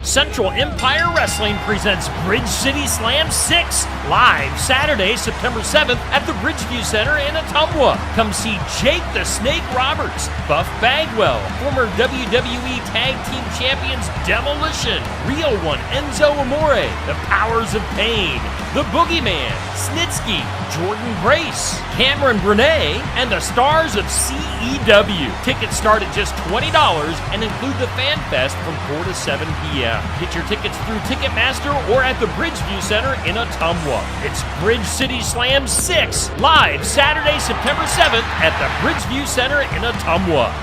Central Empire Wrestling presents Bridge City Slam 6 live Saturday, September 7th at the Bridgeview Center in Ottumwa. Come see Jake the Snake Roberts, Buff Bagwell, former WWE Tag Team Champions Demolition, Real One Enzo Amore, The Powers of Pain, The Boogeyman, Snitsky, Jordan Grace, Cameron Brene, and the stars of CEW. Tickets start at just $20 and include the Fan Fest from 4 to 7 p.m. Get your tickets through Ticketmaster or at the Bridgeview Center in Ottumwa. It's Bridge City Slam 6, live Saturday, September 7th at the Bridgeview Center in Ottumwa.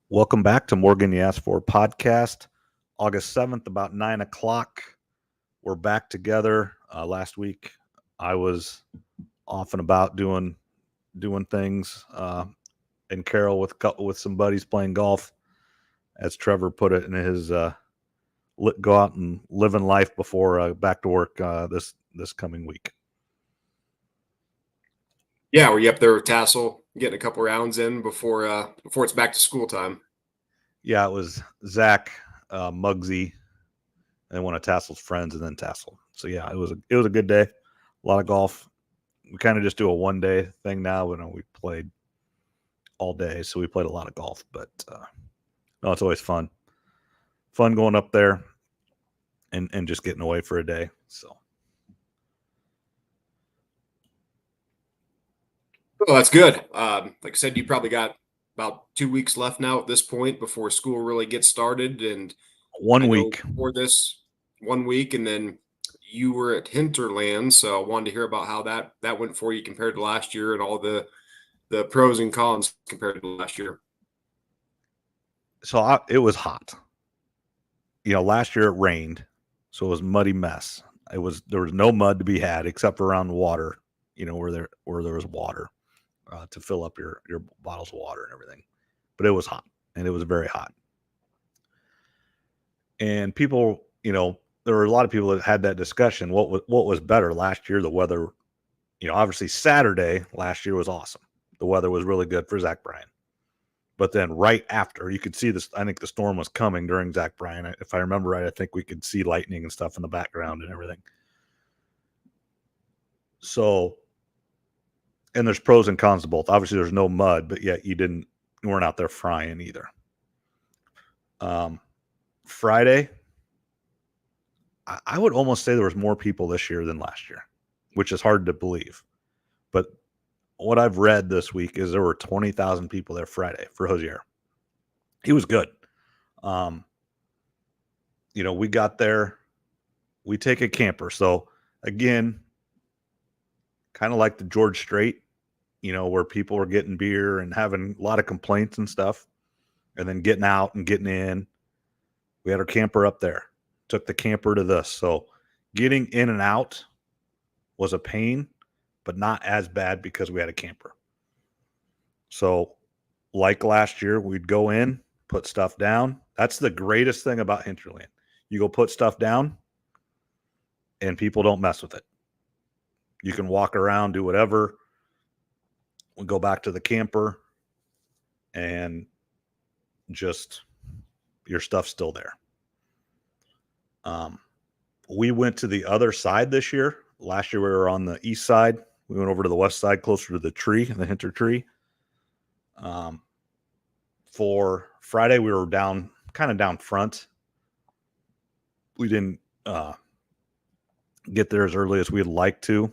Welcome back to Morgan You Asked For podcast. August 7th, about 9 o'clock. We're back together. Last week, I was off and about doing things, and Carol with some buddies playing golf, as Trevor put it in his go out and living life before back to work this coming week. Yeah, were you up there with Tassel, getting a couple rounds in before it's back to school time? Yeah, it was Zach, Muggsy, and one of Tassel's friends, and then Tassel. So yeah, it was a good day. A lot of golf. We kind of just do a one-day thing now. We played all day, so we played a lot of golf. But no, it's always fun. Fun going up there and just getting away for a day. So. Well, that's good. Like I said, you probably got about 2 weeks left now at this point before school really gets started. And 1 week before this, 1 week, and then you were at Hinterland, so I wanted to hear about how that went for you compared to last year and all the pros and cons compared to last year. So it was hot. Last year it rained, so it was a muddy mess. There was no mud to be had except for around the water, where there was water. To fill up your bottles of water and everything. But it was hot, and it was very hot. And people, there were a lot of people that had that discussion. What was better last year? The weather, obviously Saturday last year was awesome. The weather was really good for Zach Bryan. But then right after, you could see this, I think the storm was coming during Zach Bryan. If I remember right, I think we could see lightning and stuff in the background and everything. So, and there's pros and cons to both. Obviously, there's no mud, but yet you weren't out there frying either. Friday, I would almost say there was more people this year than last year, which is hard to believe. But what I've read this week is there were 20,000 people there Friday for Hosier. He was good. We got there. We take a camper. So, again, kind of like the George Strait, where people were getting beer and having a lot of complaints and stuff, and then getting out and getting in. We had our camper up there, took the camper to this. So getting in and out was a pain, but not as bad because we had a camper. So like last year, we'd go in, put stuff down. That's the greatest thing about Hinterland. You go put stuff down, and people don't mess with it. You can walk around, do whatever. We go back to the camper, and just your stuff's still there. We went to the other side this year. Last year we were on the east side. We went over to the west side, closer to the tree, the Hinter tree. For Friday, we were down front. We didn't get there as early as we'd like to.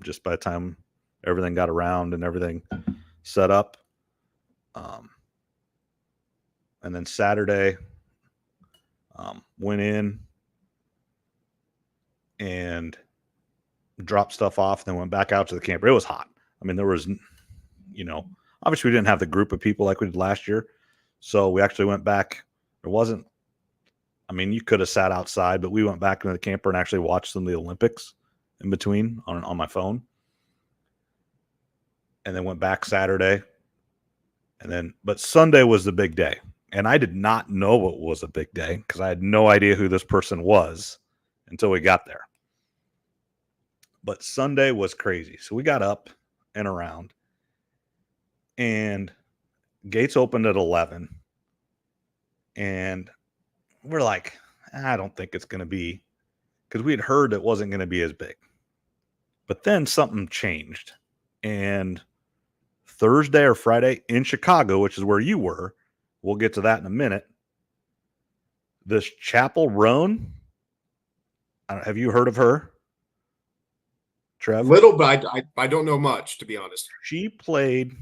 Just by the time everything got around and everything set up. And then Saturday, went in and dropped stuff off, then went back out to the camper. It was hot. I mean, there was, obviously we didn't have the group of people like we did last year. So we actually went back. You could have sat outside, but we went back into the camper and actually watched some of the Olympics in between on my phone. And then went back Saturday. But Sunday was the big day. And I did not know it was a big day because I had no idea who this person was until we got there. But Sunday was crazy. So we got up and around, and gates opened at 11. And we're like, I don't think it's going to be, because we had heard it wasn't going to be as big. But then something changed. And Thursday or Friday in Chicago, which is where you were, we'll get to that in a minute, this Chapel Roan, have you heard of her, Trev? Little, but I don't know much, to be honest. She played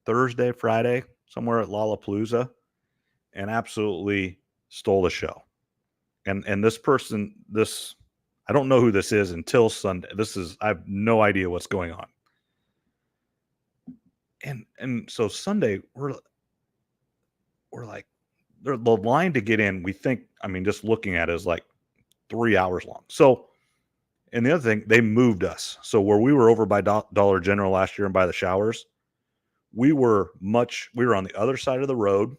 Thursday, Friday, somewhere at Lollapalooza, and absolutely stole the show. And this person, I don't know who this is until Sunday. I have no idea what's going on. And so Sunday, we're like, the line to get in, we think, I mean, just looking at it, is like 3 hours long. So, and the other thing, they moved us. So where we were over by Dollar General last year and by the showers, we were on the other side of the road,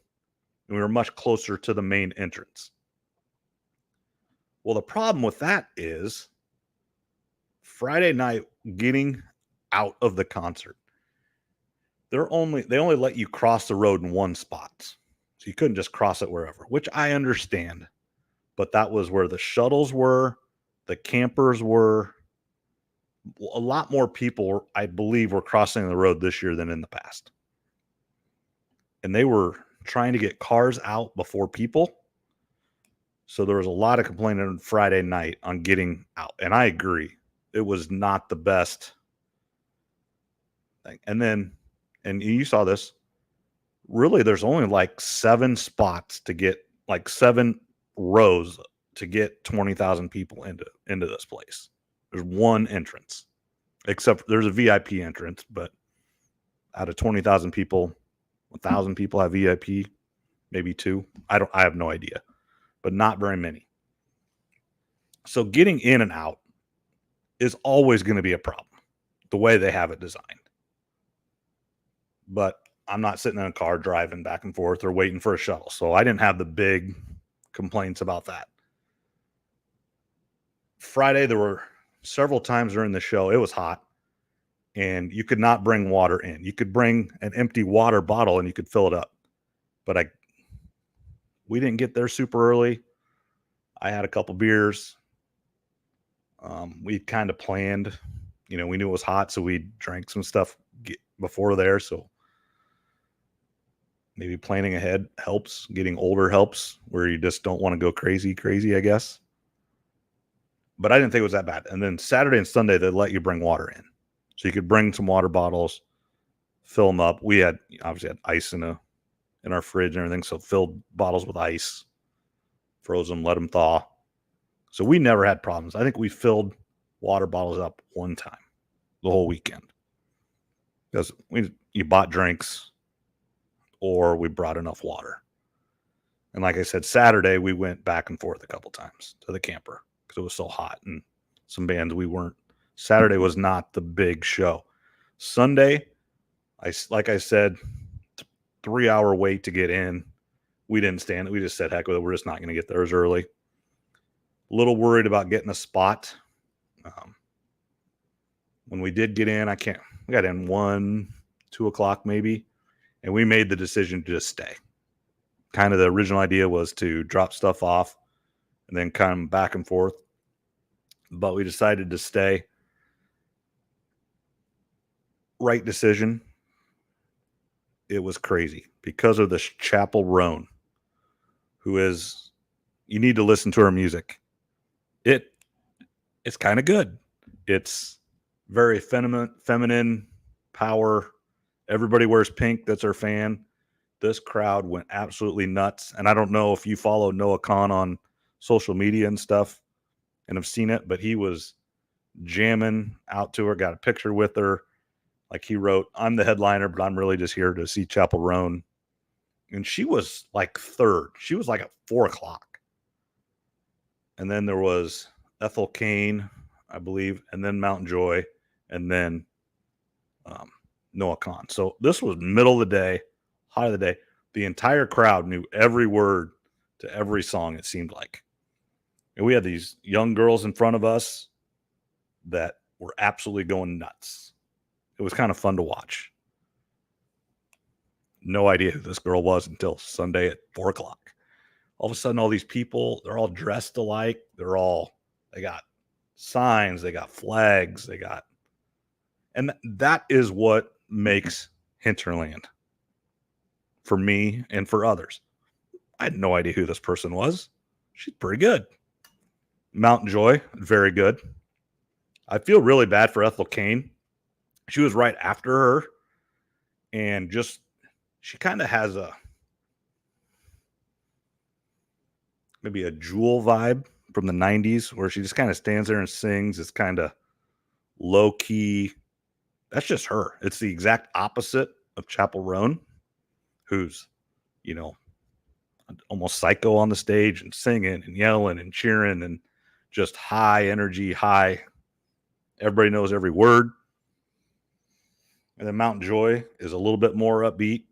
and we were much closer to the main entrance. Well, the problem with that is Friday night, getting out of the concert, they only let you cross the road in one spot. So you couldn't just cross it wherever, which I understand. But that was where the shuttles were, the campers were. A lot more people, I believe, were crossing the road this year than in the past. And they were trying to get cars out before people. So there was a lot of complaining on Friday night on getting out. And I agree. It was not the best thing. And you saw this, really, there's only like 7 spots to get, like 7 rows to get 20,000 people into this place. There's one entrance, except there's a VIP entrance, but out of 20,000 people, 1,000 people have VIP, maybe 2. I have no idea, but not very many. So getting in and out is always going to be a problem, the way they have it designed. But I'm not sitting in a car driving back and forth or waiting for a shuttle, so I didn't have the big complaints about that. Friday, there were several times during the show, it was hot, and you could not bring water in. You could bring an empty water bottle and you could fill it up. But we didn't get there super early. I had a couple beers. We kind of planned, we knew it was hot, so we drank some stuff before there. So maybe planning ahead helps. Getting older helps, where you just don't want to go crazy, I guess. But I didn't think it was that bad. And then Saturday and Sunday, they let you bring water in. So you could bring some water bottles, fill them up. We obviously had ice in our fridge and everything. So filled bottles with ice, froze them, let them thaw. So we never had problems. I think we filled water bottles up one time the whole weekend. Because you bought drinks or we brought enough water. And like I said, Saturday, we went back and forth a couple times to the camper because it was so hot, and some bands we weren't. Saturday was not the big show. Sunday, like I said, 3-hour wait to get in. We didn't stand it. We just said, heck with it. We're just not going to get there as early. A little worried about getting a spot. When we did get in, we got in 1, 2 o'clock maybe, and we made the decision to just stay. Kind of the original idea was to drop stuff off and then come back and forth. But we decided to stay. Right decision. It was crazy because of this Chapel Roan, who is, you need to listen to her music. It's kind of good. It's very feminine power. Everybody wears pink. That's her fan. This crowd went absolutely nuts. And I don't know if you follow Noah Khan on social media and stuff and have seen it, but he was jamming out to her, got a picture with her. Like he wrote, I'm the headliner, but I'm really just here to see Chapel Roan. And she was like third. She was like at 4 o'clock. And then there was Ethel Cain, I believe, and then Mountain Joy, and then Noah Khan. So this was middle of the day, high of the day. The entire crowd knew every word to every song, it seemed like. And we had these young girls in front of us that were absolutely going nuts. It was kind of fun to watch. No idea who this girl was until Sunday at 4:00. All of a sudden, all these people, they're all dressed alike. They got signs, they got flags, and that is what makes Hinterland for me and for others. I had no idea who this person was. She's pretty good. Mountain Joy, very good. I feel really bad for Ethel Kane. She was right after her, and she kind of has maybe a Jewel vibe from the 90s where she just kind of stands there and sings. It's kind of low key. That's just her. It's the exact opposite of Chapel Roan, who's, almost psycho on the stage and singing and yelling and cheering and just high energy, high. Everybody knows every word. And then Mountain Joy is a little bit more upbeat.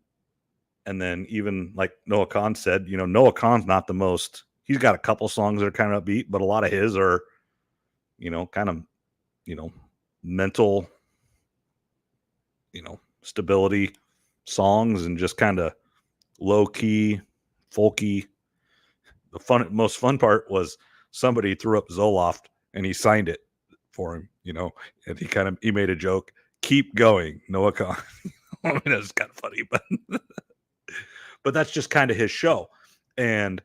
And then even like Noah Khan said, Noah Khan's not the most, he's got a couple songs that are kind of upbeat, but a lot of his are, kind of, mental, stability songs and just kind of low key, folky. The most fun part was somebody threw up Zoloft and he signed it for him, and he made a joke, "Keep going, Noah Khan." I mean, that's kind of funny, but that's just kind of his show. And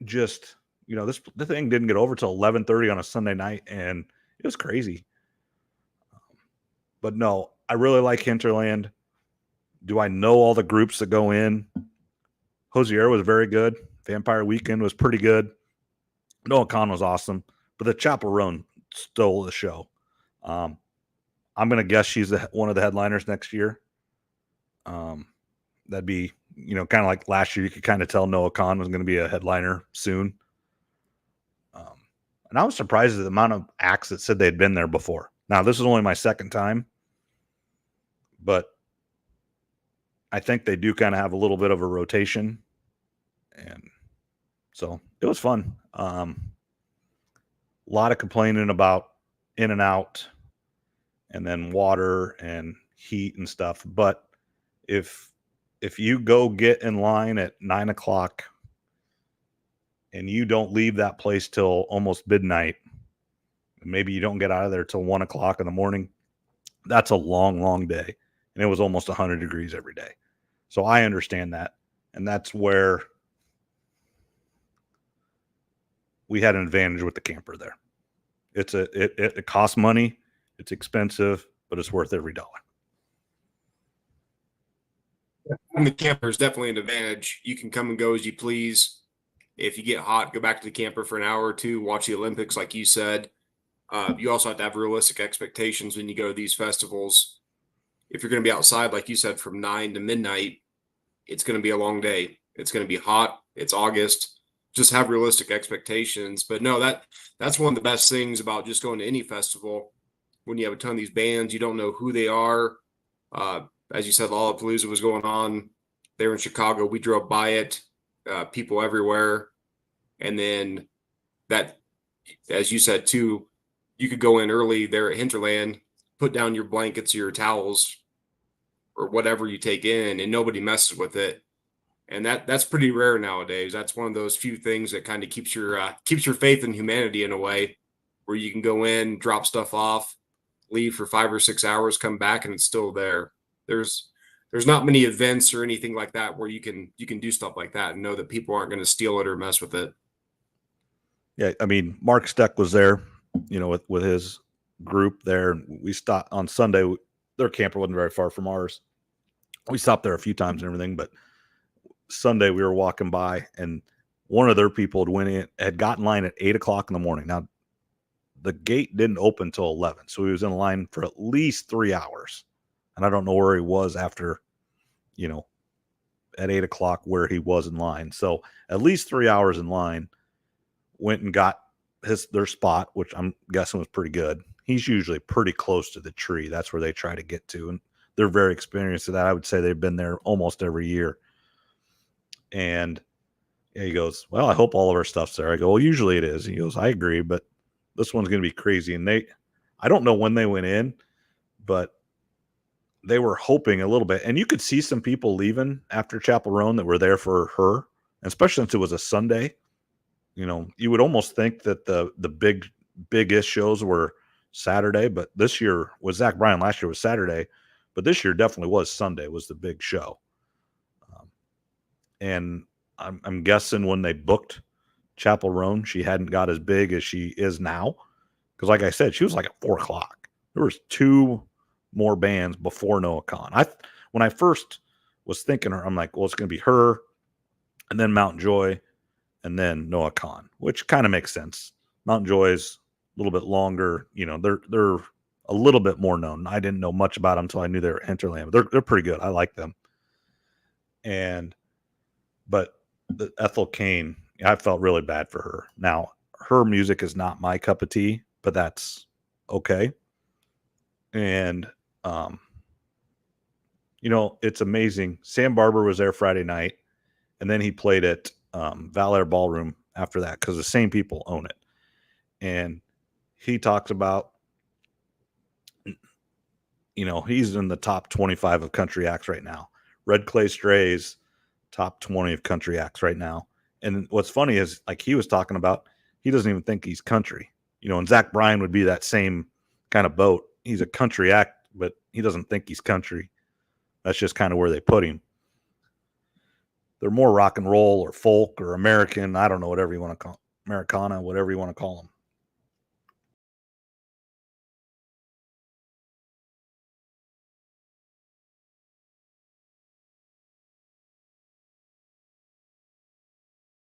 just, the thing didn't get over till 11:30 on a Sunday night, and it was crazy. But no, I really like Hinterland. Do I know all the groups that go in? Hosier was very good. Vampire Weekend was pretty good. Noah Khan was awesome. But the Chapel Roan stole the show. I'm going to guess she's one of the headliners next year. That'd be, kind of like last year. You could kind of tell Noah Khan was going to be a headliner soon. And I was surprised at the amount of acts that said they'd been there before. Now, this is only my second time. But I think they do kind of have a little bit of a rotation. And so it was fun. A lot of complaining about in and out and then water and heat and stuff. But if you go get in line at 9:00 and you don't leave that place till almost midnight, maybe you don't get out of there till 1:00 in the morning, that's a long, long day. And it was almost 100 degrees every day. So I understand that. And that's where we had an advantage with the camper there. It costs money. It's expensive, but it's worth every dollar. And the camper is definitely an advantage. You can come and go as you please. If you get hot, go back to the camper for an hour or two, watch the Olympics, like you said. You also have to have realistic expectations when you go to these festivals. If you're going to be outside, like you said, from 9 to midnight, it's going to be a long day. It's going to be hot. It's August. Just have realistic expectations. But no, that's one of the best things about just going to any festival. When you have a ton of these bands, you don't know who they are. As you said, Lollapalooza was going on. They were in Chicago. We drove by it. People everywhere. And then that, as you said too, you could go in early there at Hinterland, put down your blankets, your towels, or whatever you take in, and nobody messes with it. And that's pretty rare nowadays. That's one of those few things that kind of keeps your faith in humanity in a way, where you can go in, drop stuff off, leave for 5 or 6 hours, come back, and it's still there. There's not many events or anything like that where you can do stuff like that and know that people aren't going to steal it or mess with it. Yeah, I mean, Mark Steck was there, with his group there. We stopped on Sunday. Their camper wasn't very far from ours. We stopped there a few times and everything, but Sunday we were walking by and one of their people had gotten in line at 8:00 in the morning. Now the gate didn't open till 11. So he was in line for at least 3 hours. And I don't know where he was after, at 8:00 where he was in line. So at least 3 hours in line, went and got their spot, which I'm guessing was pretty good. He's usually pretty close to the tree. That's where they try to get to. And they're very experienced at that. I would say they've been there almost every year. And he goes, "Well, I hope all of our stuff's there." I go, "Well, usually it is." He goes, "I agree, but this one's going to be crazy. And I don't know when they went in, but they were hoping a little bit. And you could see some people leaving after Chapel Roan that were there for her, especially since it was a Sunday. You know, you would almost think that the biggest shows were Saturday, but this year was Zach Bryan. Last year was Saturday, but this year definitely was Sunday was the big show. And I'm guessing when they booked Chapel Roan, she hadn't got as big as she is now. Because like I said, she was like at 4:00. There was 2 more bands before Noah Kahan. When I first was thinking her, I'm like, well, it's going to be her and then Mountain Joy and then Noah Kahan, which kind of makes sense. Mountain Joy is a little bit longer. You know, they're a little bit more known. I didn't know much about them until I knew they were Hinterland. They're pretty good. I like them. But the Ethel Cain, I felt really bad for her. Now, her music is not my cup of tea, but that's okay. And, you know, it's amazing. Sam Barber was there Friday night, and then he played at Valair Ballroom after that because the same people own it. And he talks about, you know, he's in the top 25 of country acts right now. Red Clay Strays, top 20 of country acts right now. And what's funny is, like he was talking about, he doesn't even think he's country. You know, and Zach Bryan would be that same kind of boat. He's a country act, but he doesn't think he's country. That's just kind of where they put him. They're more rock and roll or folk or American. I don't know, whatever you want to call Americana, whatever you want to call them.